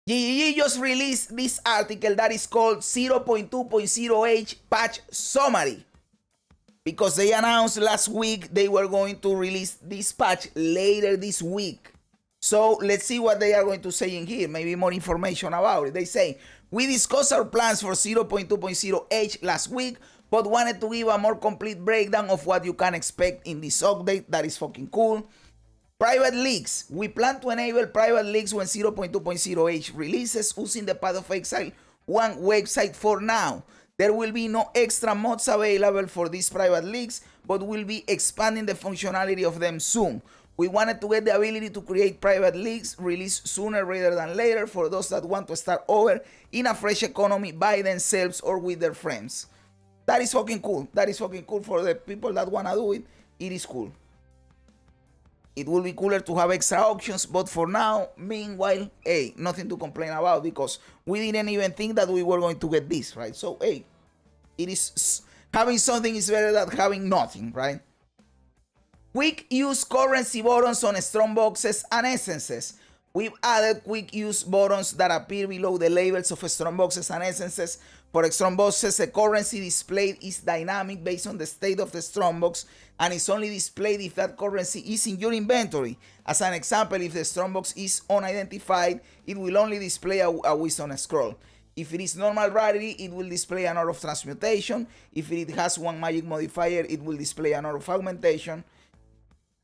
GGG just released this article that is called 0.2.0H patch summary, because they announced last week they were going to release this patch later this week. So let's see what they are going to say in here, maybe more information about it. They say, we discussed our plans for 0.2.0H last week, but wanted to give a more complete breakdown of what you can expect in this update. That is fucking cool. Private leaks. We plan to enable private leaks when 0.2.0H releases using the Path of Exile 1 website for now. There will be no extra mods available for these private leaks, but we'll be expanding the functionality of them soon. We wanted to get the ability to create private leaks released sooner rather than later for those that want to start over in a fresh economy by themselves or with their friends. That is fucking cool. That is fucking cool for the people that want to do it. It is cool. It will be cooler to have extra options, but for now, meanwhile, hey, nothing to complain about, because we didn't even think that we were going to get this, right? So, hey, it is, having something is better than having nothing, right? Quick use currency buttons on strongboxes and essences. We've added quick use buttons that appear below the labels of strongboxes and essences. For strongboxes, the currency displayed is dynamic based on the state of the strongbox, and is only displayed if that currency is in your inventory. As an example, if the strongbox is unidentified, it will only display a wisdom scroll. If it is normal rarity, it will display an orb of transmutation. If it has one magic modifier, it will display an orb of augmentation.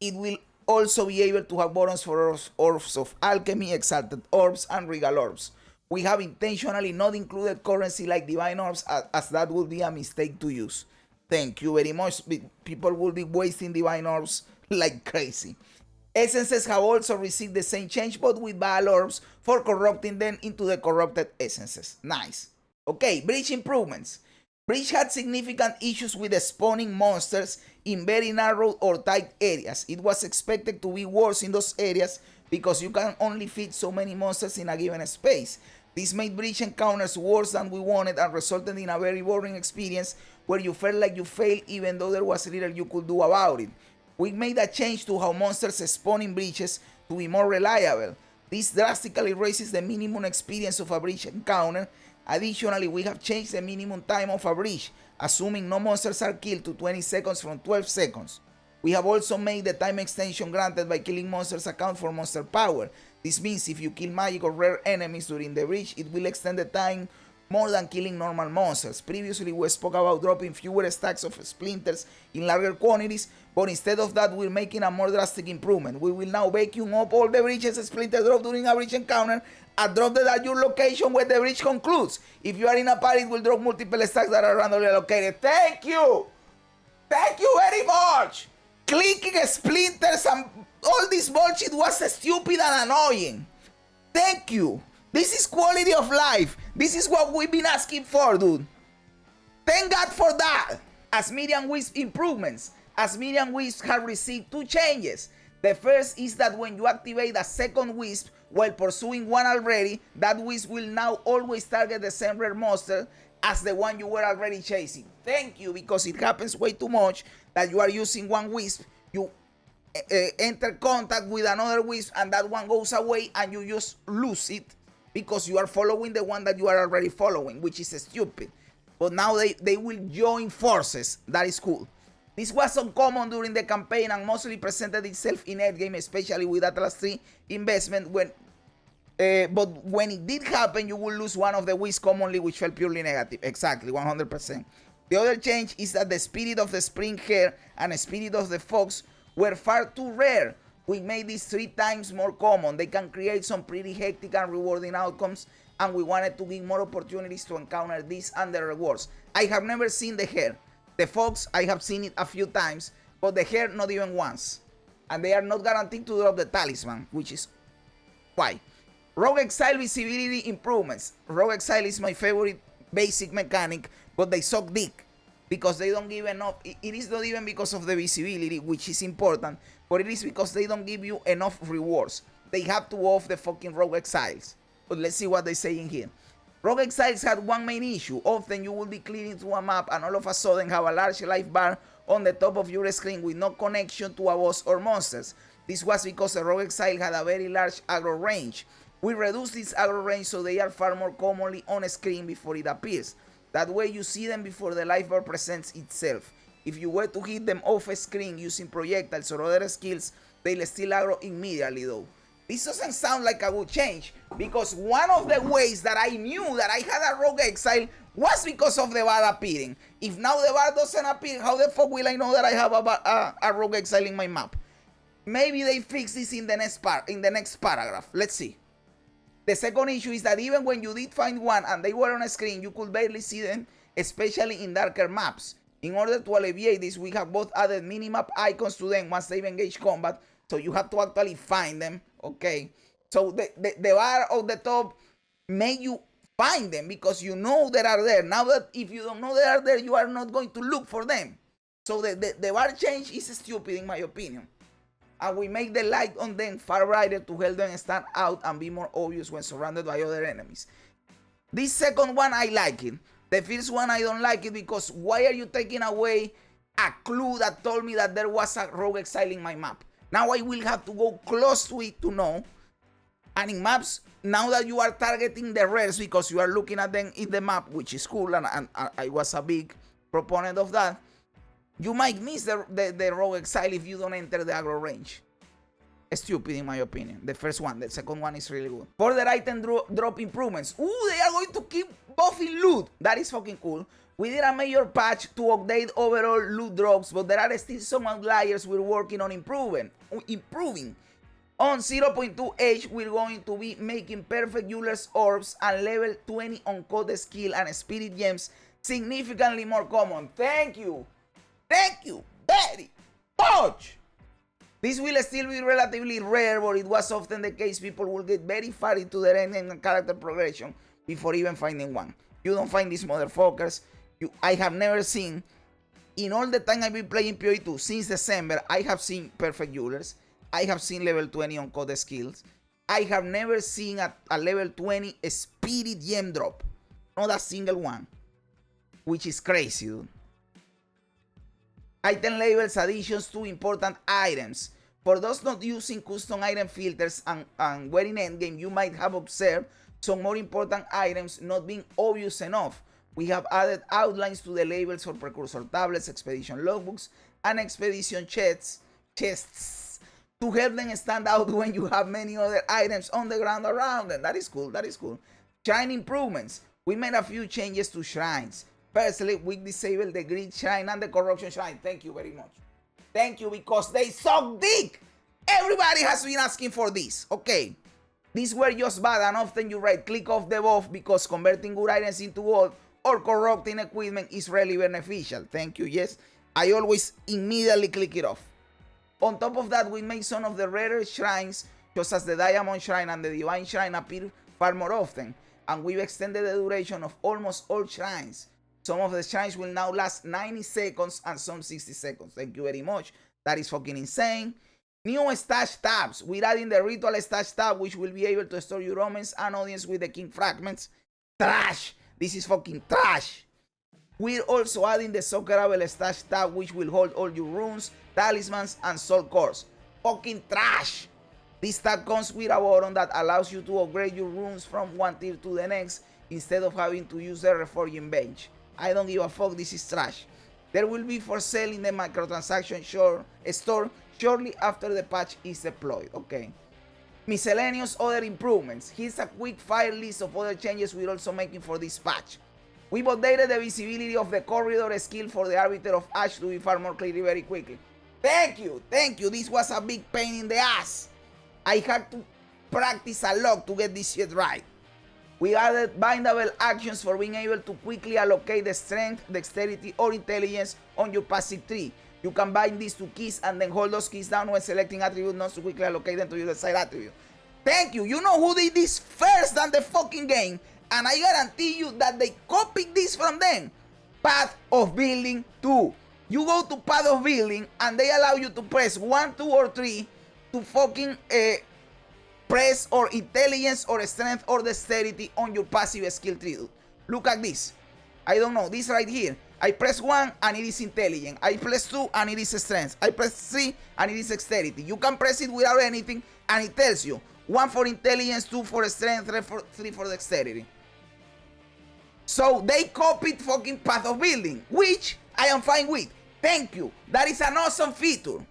It will also be able to have buttons for orbs of alchemy, exalted orbs, and regal orbs. We have intentionally not included currency like divine orbs, as that would be a mistake to use. Thank you very much. People will be wasting divine orbs like crazy. Essences have also received the same change, but with Baal orbs for corrupting them into the corrupted essences. Nice. Okay, Breach improvements. Breach had significant issues with spawning monsters in very narrow or tight areas. It was expected to be worse in those areas because you can only fit so many monsters in a given space. This made Breach encounters worse than we wanted and resulted in a very boring experience where you felt like you failed even though there was little you could do about it. We made a change to how monsters spawn in breaches to be more reliable. This drastically raises the minimum experience of a breach encounter. Additionally, we have changed the minimum time of a breach, assuming no monsters are killed, to 20 seconds from 12 seconds. We have also made the time extension granted by killing monsters account for monster power. This means if you kill magic or rare enemies during the breach, it will extend the time more than killing normal monsters. Previously, we spoke about dropping fewer stacks of splinters in larger quantities, but instead of that, we're making a more drastic improvement. We will now vacuum up all the breaches splinter drop during a breach encounter and drop them at your location when the breach concludes. If you are in a party, it will drop multiple stacks that are randomly allocated. Thank you! Thank you very much! Clicking splinters and all this bullshit was stupid and annoying. Thank you. This is quality of life. This is what we've been asking for, dude. Thank God for that. Asmirian Wisp improvements. Asmirian Wisp have received two changes. The first is that when you activate a second Wisp while pursuing one already, that Wisp will now always target the same rare monster as the one you were already chasing. Thank you, because it happens way too much that you are using one Wisp, you enter contact with another Wisp, and that one goes away and you just lose it because you are following the one that you are already following, which is stupid. But now they will join forces. That is cool. This was uncommon during the campaign and mostly presented itself in endgame, especially with Atlas 3 investment. But when it did happen, you will lose one of the Wisps commonly, which felt purely negative. Exactly, 100%. The other change is that the Spirit of the Spring Hare and the Spirit of the Fox were far too rare. We made this 3 times more common. They can create some pretty hectic and rewarding outcomes, and we wanted to give more opportunities to encounter these and the rewards. I have never seen the Hare. The Fox, I have seen it a few times, but the Hare not even once. And they are not guaranteed to drop the talisman, which is why. Rogue Exile visibility improvements. Rogue Exile is my favorite basic mechanic, but they suck dick because they don't give enough. It is not even because of the visibility, which is important, but it is because they don't give you enough rewards. They have to off the fucking Rogue Exiles. But let's see what they say in here. Rogue Exiles had one main issue. Often you will be clearing through a map and all of a sudden have a large life bar on the top of your screen with no connection to a boss or monsters. This was because the Rogue Exile had a very large aggro range. We reduce this aggro range so they are far more commonly on screen before it appears. That way you see them before the life bar presents itself. If you were to hit them off screen using projectiles or other skills, they'll still aggro immediately though. This doesn't sound like a good change, because one of the ways that I knew that I had a Rogue Exile was because of the bar appearing. If now the bar doesn't appear, how the fuck will I know that I have a Rogue Exile in my map? Maybe they fix this in the next paragraph. Let's see. The second issue is that even when you did find one and they were on a screen, you could barely see them, especially in darker maps. In order to alleviate this, we have both added minimap icons to them once they've engaged combat, so you have to actually find them, okay? So the bar of the top make you find them because you know they are there. Now that if you don't know they are there, you are not going to look for them. So the bar change is stupid in my opinion. And we make the light on them far brighter to help them stand out and be more obvious when surrounded by other enemies. This second one, I like it. The first one, I don't like it because why are you taking away a clue that told me that there was a Rogue Exile in my map? Now I will have to go close to it to know. And in maps, now that you are targeting the rares because you are looking at them in the map, which is cool, and I was a big proponent of that, you might miss the Rogue Exile if you don't enter the aggro range. Stupid in my opinion. The first one. The second one is really good. Further item drop improvements. Ooh, they are going to keep buffing loot. That is fucking cool. We did a major patch to update overall loot drops, but there are still some outliers we're working on improving. On 0.2H, we're going to be making perfect Euler's orbs and level 20 uncoded skill and spirit gems significantly more common. Thank you. Thank you very much. This will still be relatively rare, but it was often the case people will get very far into their end and character progression before even finding one. You don't find these motherfuckers. I have never seen, in all the time I've been playing PoE 2 since December, I have seen perfect Eulers. I have seen level 20 uncoded skills. I have never seen a level 20 spirit gem drop. Not a single one. Which is crazy, dude. Item labels additions to important items. For those not using custom item filters and were in endgame, you might have observed some more important items not being obvious enough. We have added outlines to the labels for precursor tablets, expedition logbooks, and expedition chests to help them stand out when you have many other items on the ground around them. That is cool, that is cool. Shrine improvements. We made a few changes to shrines. Firstly, we disabled the Greed Shrine and the Corruption Shrine. Thank you very much. Thank you, because they suck dick. Everybody has been asking for this. Okay. These were just bad, and often you right click off the buff because converting good items into gold or corrupting equipment is really beneficial. Thank you. Yes, I always immediately click it off. On top of that, we made some of the rarer shrines, just as the Diamond Shrine and the Divine Shrine, appear far more often. And we've extended the duration of almost all shrines. Some of the shrines will now last 90 seconds and some 60 seconds. Thank you very much. That is fucking insane. New stash tabs. We're adding the ritual stash tab, which will be able to store your omens and audience with the king fragments. Trash. This is fucking trash. We're also adding the soccerable stash tab, which will hold all your runes, talismans, and soul cores. Fucking trash. This tab comes with a button that allows you to upgrade your runes from one tier to the next instead of having to use the reforging bench. I don't give a fuck, this is trash. There will be for sale in the microtransaction store shortly after the patch is deployed. Okay. Miscellaneous other improvements. Here's a quick fire list of other changes we're also making for this patch. We've updated the visibility of the corridor skill for the Arbiter of Ash to be far more clear very quickly. Thank you, thank you. This was a big pain in the ass. I had to practice a lot to get this shit right. We added bindable actions for being able to quickly allocate the strength, dexterity, or intelligence on your passive tree. You can bind these to keys and then hold those keys down when selecting attribute nodes to quickly allocate them to your desired attribute. Thank you. You know who did this first on the fucking game, and I guarantee you that they copied this from them. Path of Building 2. You go to Path of Building and they allow you to press 1, 2, or 3 to fucking press or intelligence or strength or dexterity on your passive skill tree. Look at this. I don't know, this right here. I press 1 and it is intelligent. I press 2 and it is strength. I press 3 and it is dexterity. You can press it without anything and it tells you 1 for intelligence, 2 for strength, 3 for dexterity. So they copied fucking Path of Building, which I am fine with. Thank you. That is an awesome feature.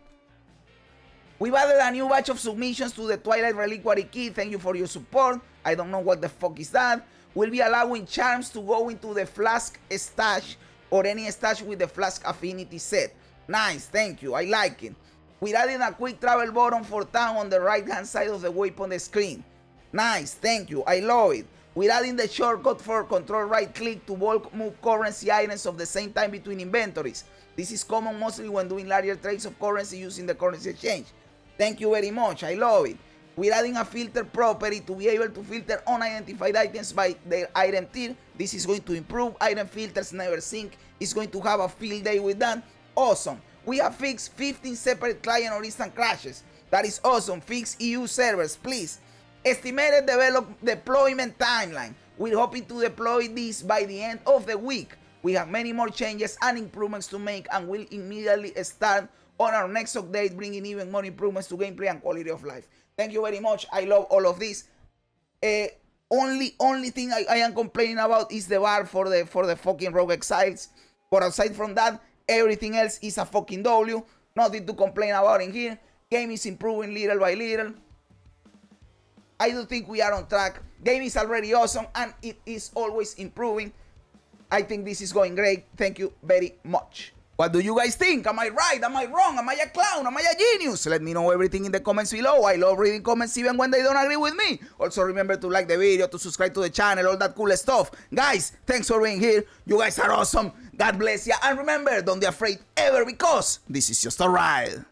We've added a new batch of submissions to the Twilight Reliquary Key. Thank you for your support. I don't know what the fuck is that. We'll be allowing charms to go into the Flask stash or any stash with the Flask affinity set. Nice, thank you. I like it. We're adding a quick travel button for town on the right hand side of the weapon screen. Nice, thank you. I love it. We're adding the shortcut for control right click to bulk move currency items of the same time between inventories. This is common mostly when doing larger trades of currency using the currency exchange. Thank you very much. I love it. We're adding a filter property to be able to filter unidentified items by their item tier. This is going to improve. Item filters never sync. It's going to have a field day with that. Awesome. We have fixed 15 separate client or instant crashes. That is awesome. Fix EU servers, please. Estimated deployment timeline. We're hoping to deploy this by the end of the week. We have many more changes and improvements to make and will immediately start on our next update, bringing even more improvements to gameplay and quality of life. Thank you very much. I love all of this. Only thing I am complaining about is the bar for the fucking Rogue Exiles. But aside from that, everything else is a fucking W. Nothing to complain about in here. Game is improving little by little. I do think we are on track. Game is already awesome and it is always improving. I think this is going great. Thank you very much. What do you guys think? Am I right? Am I wrong? Am I a clown? Am I a genius? Let me know everything in the comments below. I love reading comments even when they don't agree with me. Also remember to like the video, to subscribe to the channel, all that cool stuff. Guys, thanks for being here. You guys are awesome. God bless you. And remember, don't be afraid ever because this is just a ride.